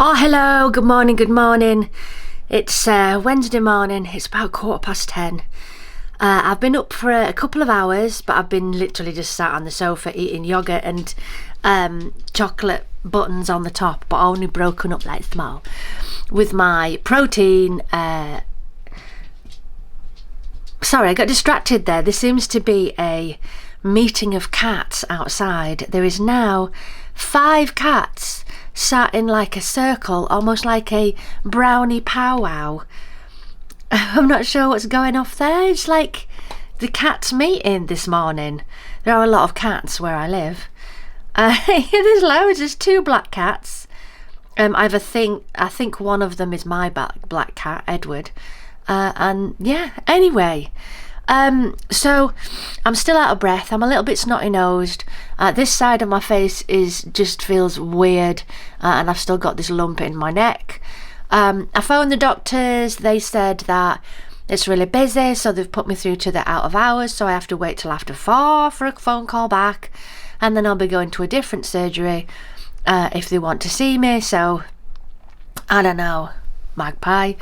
Oh, hello, good morning, good morning. It's Wednesday morning, it's about 10:15. I've been up for a couple of hours, but I've been literally just sat on the sofa eating yogurt and chocolate buttons on the top, but only broken up like small, with my protein. Sorry, I got distracted there. There seems to be a meeting of cats outside. There is now 5 cats sat in like a circle, almost like a brownie powwow. I'm not sure what's going off there. It's like the cats meeting this morning. There are a lot of cats where I live. There's loads. There's 2 black cats. I think one of them is my black cat, Edward. And yeah, anyway. So I'm still out of breath. I'm a little bit snotty-nosed. This side of my face just feels weird, and I've still got this lump in my neck. I phoned the doctors. They said that it's really busy, so they've put me through to the out of hours, so I have to wait till after 4 for a phone call back, and then I'll be going to a different surgery if they want to see me. So I don't know. Magpie.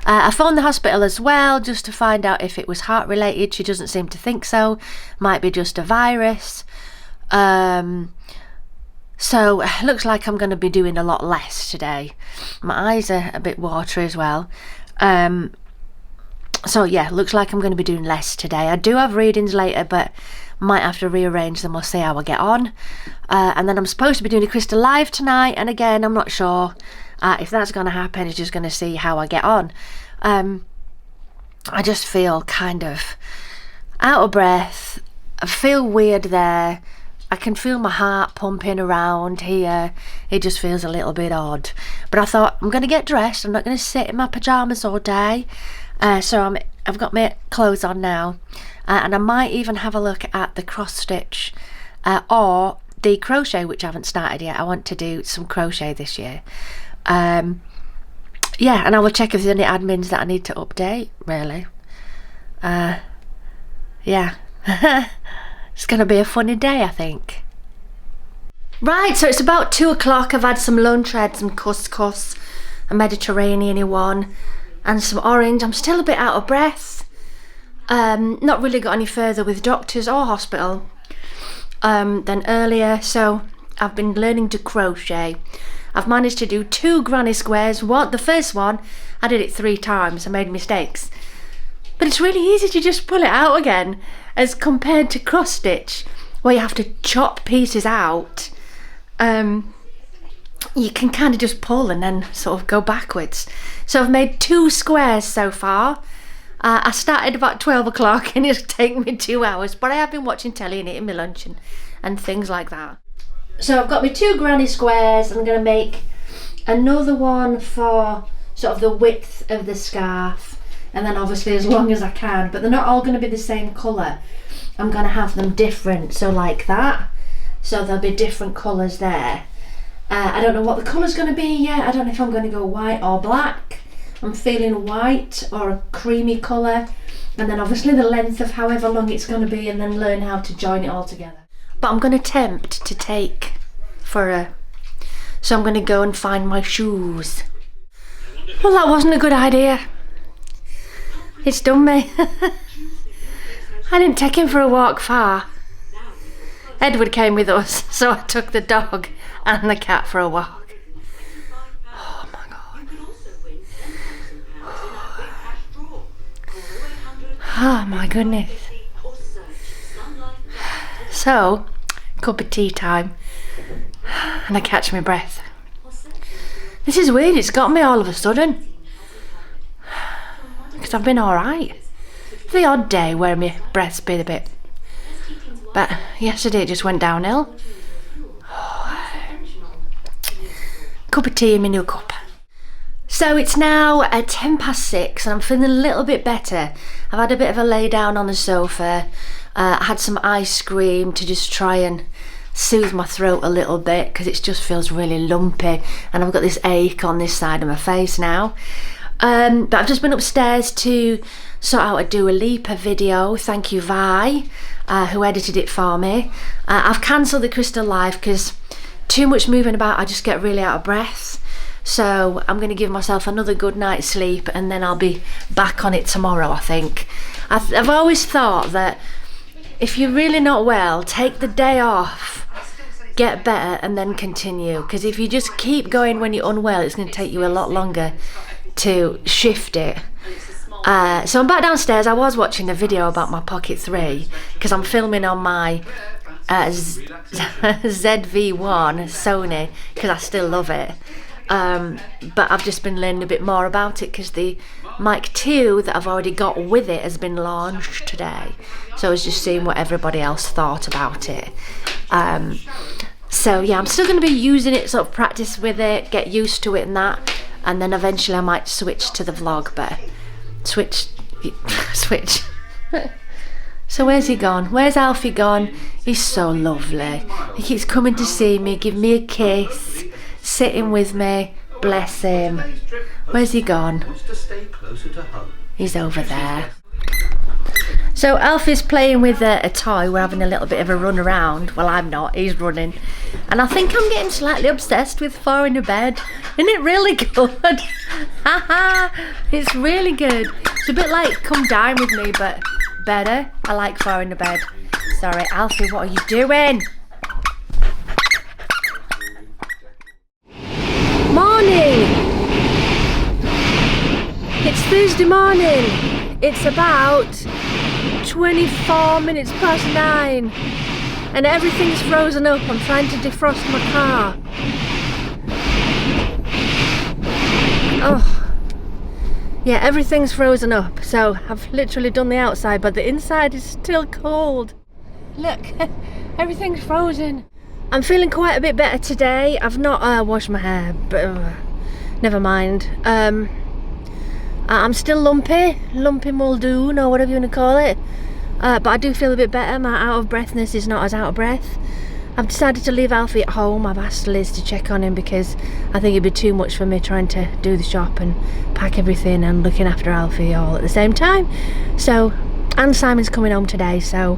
I phoned the hospital as well just to find out if it was heart related. She doesn't seem to think so. Might be just a virus. So it looks like I'm going to be doing a lot less today. My eyes are a bit watery as well. So yeah, looks like I'm going to be doing less today. I do have readings later, but might have to rearrange them or see how I get on. And then I'm supposed to be doing a crystal live tonight, and again, I'm not sure if that's going to happen. It's just going to see how I get on. I just feel kind of out of breath. I feel weird there. I can feel my heart pumping around here. It just feels a little bit odd. But I thought, I'm going to get dressed. I'm not going to sit in my pyjamas all day. So I've got my clothes on now. And I might even have a look at the cross stitch or the crochet, which I haven't started yet. I want to do some crochet this year. Yeah, and I will check if there's any admins that I need to update, really. Yeah. It's going to be a funny day, I think. Right, so it's about 2 o'clock. I've had some lunch. I had some couscous, a Mediterranean one, and some orange. I'm still a bit out of breath. Not really got any further with doctors or hospital than earlier, so I've been learning to crochet. I've managed to do 2 granny squares. The first one, I did it 3 times. I made mistakes. But it's really easy to just pull it out again, as compared to cross stitch, where you have to chop pieces out. You can kind of just pull and then sort of go backwards. So I've made 2 squares so far. I started about 12 o'clock and it's taken me 2 hours, but I have been watching telly and eating my lunch and things like that. So I've got my 2 granny squares. I'm going to make another one for sort of the width of the scarf, and then obviously as long as I can, but they're not all going to be the same colour. I'm going to have them different, so like that. So there'll be different colours there. I don't know what the colour's going to be yet. I don't know if I'm going to go white or black. I'm feeling white or a creamy colour, and then obviously the length of however long it's going to be, and then learn how to join it all together. But I'm going to attempt to take so I'm going to go and find my shoes. Well, that wasn't a good idea. It's done me. I didn't take him for a walk far. Edward came with us, so I took the dog and the cat for a walk. Oh my God. Oh my goodness. So, cup of tea time, and I catch my breath. This is weird, it's got me all of a sudden, because I've been alright. The odd day where my breath's been a bit, but yesterday it just went downhill. Cup of tea in my new cup. So it's now at 6:10 and I'm feeling a little bit better. I've had a bit of a lay down on the sofa. I had some ice cream to just try and soothe my throat a little bit, because it just feels really lumpy, and I've got this ache on this side of my face now. But I've just been upstairs to sort out a Dua Lipa video. Thank you, Vi, who edited it for me. I've cancelled the Crystal Live because too much moving about, I just get really out of breath. So I'm going to give myself another good night's sleep, and then I'll be back on it tomorrow, I think. I've always thought that if you're really not well, take the day off, get better, and then continue. Because if you just keep going when you're unwell, it's going to take you a lot longer to shift it. So I'm back downstairs. I was watching a video about my Pocket 3 because I'm filming on my ZV-1 Sony because I still love it. But I've just been learning a bit more about it because the mic 2 that I've already got with it has been launched today. So I was just seeing what everybody else thought about it. So yeah, I'm still going to be using it, sort of practice with it, get used to it and that. And then eventually I might switch to the vlog, but switch. So where's he gone? Where's Alfie gone? He's so lovely. He keeps coming to see me, give me a kiss, sitting with me. Bless him. Where's he gone? He's over there. So Alfie's playing with a toy. We're having a little bit of a run around. Well, I'm not. He's running. And I think I'm getting slightly obsessed with Four in a Bed. Isn't it really good? Haha. It's really good. It's a bit like Come Dine With Me, but better. I like Four in a Bed. Sorry, Alfie, what are you doing? Morning! It's Thursday morning. It's about 24 minutes past 9 and everything's frozen up. I'm trying to defrost my car. Oh yeah, everything's frozen up, so I've literally done the outside, but the inside is still cold. Look, everything's frozen. I'm feeling quite a bit better today. I've not washed my hair, but never mind. I'm still lumpy Muldoon or whatever you want to call it, but I do feel a bit better. My out of breathness is not as out of breath. I've decided to leave Alfie at home. I've asked Liz to check on him because I think it'd be too much for me trying to do the shop and pack everything and looking after Alfie all at the same time. So, and Simon's coming home today, so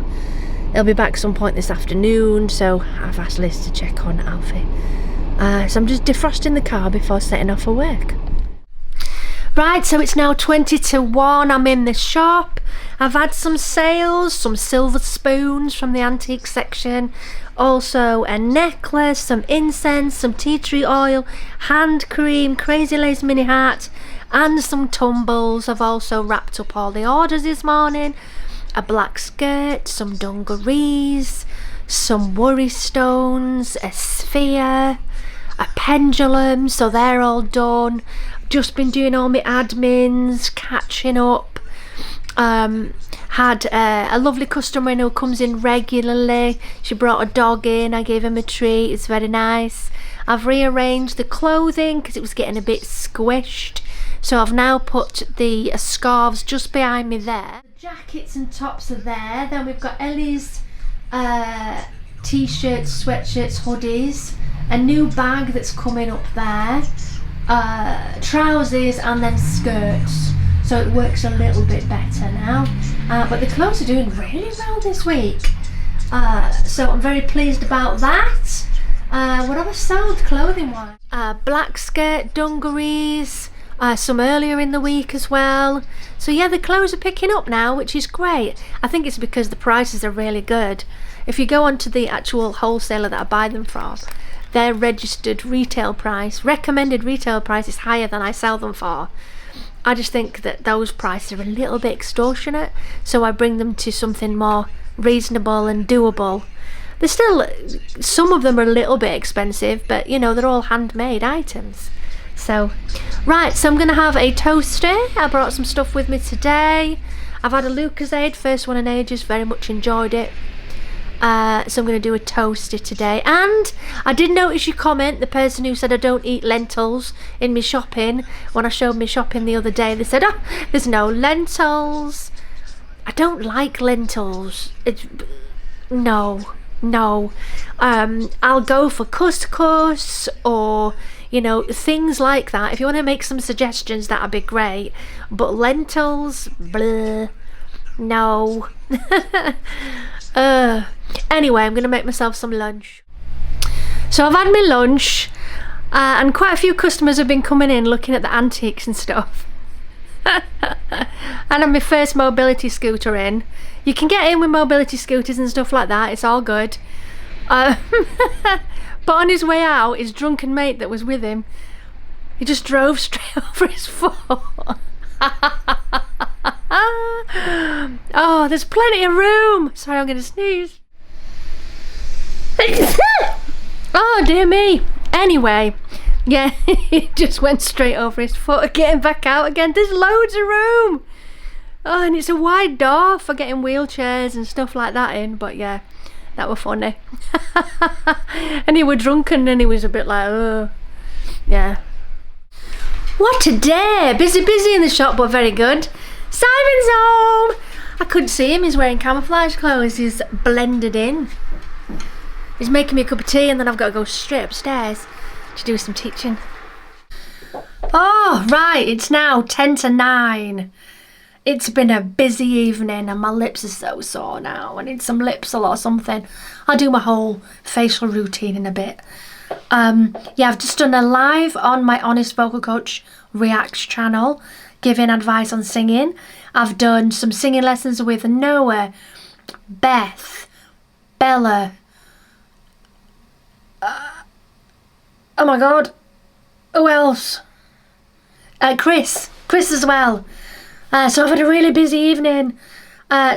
he'll be back some point this afternoon, so I've asked Liz to check on Alfie. So I'm just defrosting the car before setting off for work. Right, so it's now 20 to 1. I'm in the shop. I've had some sales, some silver spoons from the antique section, also a necklace, some incense, some tea tree oil, hand cream, crazy lace mini hat, and some tumbles. I've also wrapped up all the orders this morning. A black skirt, some dungarees, some worry stones, a sphere, a pendulum, so they're all done. Just been doing all my admins, catching up. Had a lovely customer who comes in regularly. She brought a dog in, I gave him a treat, it's very nice. I've rearranged the clothing because it was getting a bit squished, so I've now put the scarves just behind me there. The jackets and tops are there. Then we've got Ellie's t-shirts, sweatshirts, hoodies, a new bag that's coming up there, trousers, and then skirts, so it works a little bit better now. But the clothes are doing really well this week, so I'm very pleased about that. What have I sold clothing wise? Black skirt, dungarees, some earlier in the week as well. So yeah, the clothes are picking up now, which is great. I think it's because the prices are really good. If you go onto the actual wholesaler that I buy them from, their registered retail price, recommended retail price, is higher than I sell them for. I just think that those prices are a little bit extortionate, so I bring them to something more reasonable and doable. They're still, some of them are a little bit expensive, but you know, they're all handmade items. So, right, so I'm going to have a toaster. I brought some stuff with me today. I've had a Lucozade, first one in ages, very much enjoyed it. So I'm going to do a toaster today. And I did notice your comment, the person who said I don't eat lentils in my shopping. When I showed me shopping the other day, they said, oh, there's no lentils. I don't like lentils. No. I'll go for couscous or, you know, things like that. If you want to make some suggestions, that'd be great. But lentils, bleh, no. Anyway, I'm going to make myself some lunch. So I've had my lunch. And quite a few customers have been coming in looking at the antiques and stuff. And on my first mobility scooter in. You can get in with mobility scooters and stuff like that, it's all good. But on his way out, his drunken mate that was with him, he just drove straight over his foot. Oh, there's plenty of room. Sorry, I'm going to sneeze. Oh, dear me. Anyway, yeah, he just went straight over his foot, getting back out again. There's loads of room. Oh, and it's a wide door for getting wheelchairs and stuff like that in. But yeah, that were funny. And he were drunken and he was a bit like, oh, yeah. What a day! Busy in the shop, but very good. Simon's home! I couldn't see him, he's wearing camouflage clothes, he's blended in. He's making me a cup of tea and then I've got to go straight upstairs to do some teaching. Oh, right, it's now 10 to 9. It's been a busy evening and my lips are so sore now. I need some Lipsil or something. I'll do my whole facial routine in a bit. Yeah, I've just done a live on my Honest Vocal Coach Reacts channel, giving advice on singing. I've done some singing lessons with Noah, Beth, Bella. Oh my God, who else? Chris as well. So I've had a really busy evening.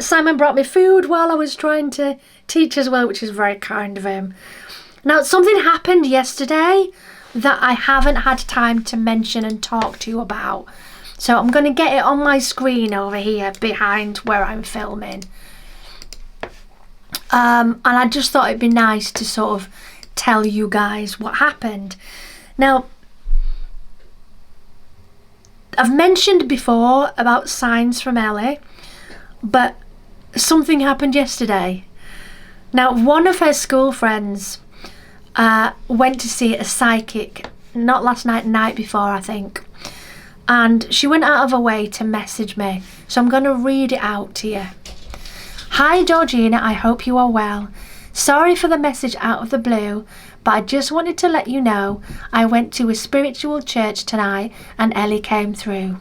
Simon brought me food while I was trying to teach as well, which is very kind of him. Now, something happened yesterday that I haven't had time to mention and talk to you about. So I'm going to get it on my screen over here behind where I'm filming. And I just thought it'd be nice to sort of tell you guys what happened. Now, I've mentioned before about signs from Ellie, but something happened yesterday. Now, one of her school friends went to see a psychic, not last night, night before, I think. And she went out of her way to message me. So I'm going to read it out to you. Hi Georgina, I hope you are well. Sorry for the message out of the blue, but I just wanted to let you know I went to a spiritual church tonight and Ellie came through.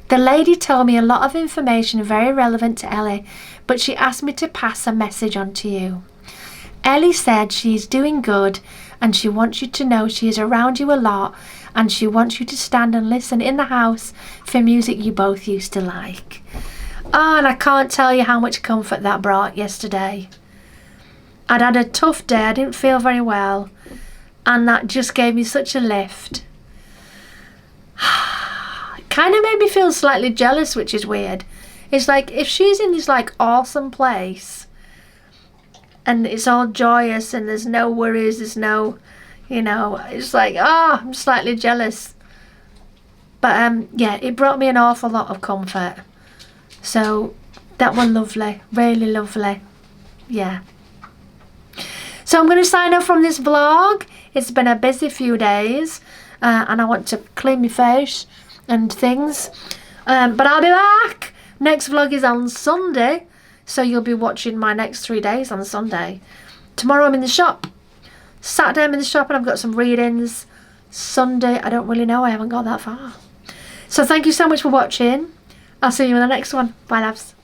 The lady told me a lot of information very relevant to Ellie, but she asked me to pass a message on to you. Ellie said she's doing good and she wants you to know she is around you a lot and she wants you to stand and listen in the house for music you both used to like. Oh, and I can't tell you how much comfort that brought yesterday. I'd had a tough day, I didn't feel very well, and that just gave me such a lift. It kind of made me feel slightly jealous, which is weird. It's like, if she's in this like awesome place and it's all joyous and there's no worries, there's no, you know, it's like, oh, I'm slightly jealous. But yeah, it brought me an awful lot of comfort. So that one lovely, really lovely. Yeah. So I'm going to sign off from this vlog. It's been a busy few days and I want to clean my face and things. But I'll be back. Next vlog is on Sunday. So you'll be watching my next 3 days on Sunday. Tomorrow I'm in the shop. Saturday I'm in the shop and I've got some readings. Sunday, I don't really know. I haven't got that far. So thank you so much for watching. I'll see you in the next one. Bye, loves.